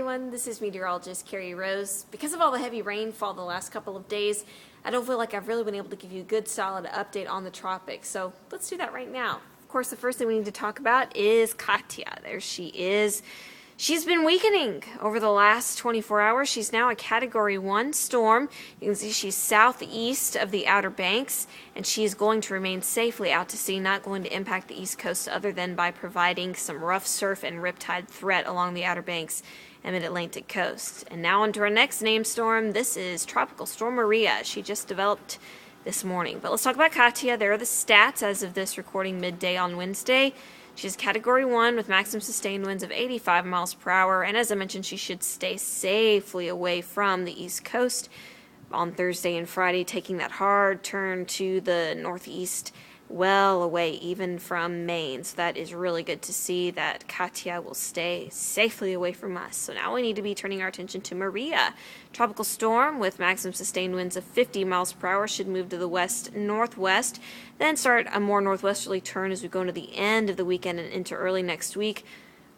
everyone, this is meteorologist Carrie Rose. Because of all the heavy rainfall the last couple of days, I don't feel like I've really been able to give you a good solid update on the tropics, so let's do that right now. Of course, the first thing we need to talk about is Katia. There she is. She's been weakening over the last 24 hours. She's now a Category 1 storm. You can see she's southeast of the Outer Banks, and she is going to remain safely out to sea, not going to impact the East Coast other than by providing some rough surf and riptide threat along the Outer Banks and mid-Atlantic coast. And now on to our next named storm. This is Tropical Storm Maria. She just developed this morning. But let's talk about Katia. There are the stats as of this recording midday on Wednesday. She's Category 1 with maximum sustained winds of 85 miles per hour, and as I mentioned, she should stay safely away from the East Coast on Thursday and Friday, taking that hard turn to the northeast, well away even from Maine. So that is really good to see that Katia will stay safely away from us. So now we need to be turning our attention to Maria. Tropical storm with maximum sustained winds of 50 miles per hour should move to the west-northwest, then start a more northwesterly turn as we go into the end of the weekend and into early next week.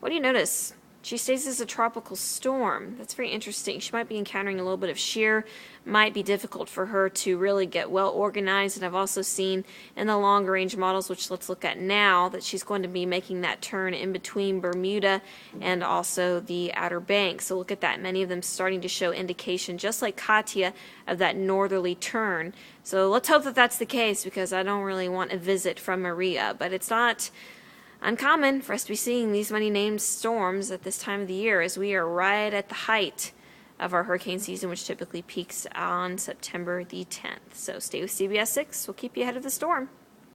What do you notice? She stays as a tropical storm. That's very interesting. She might be encountering a little bit of shear. Might be difficult for her to really get well organized. And I've also seen in the longer range models, which let's look at now, that she's going to be making that turn in between Bermuda and also the Outer Banks. So look at that. Many of them starting to show indication, just like Katia, of that northerly turn. So let's hope that that's the case, because I don't really want a visit from Maria. But it's not uncommon for us to be seeing these many named storms at this time of the year, as we are right at the height of our hurricane season, which typically peaks on September the 10th. So stay with CBS 6. We'll keep you ahead of the storm.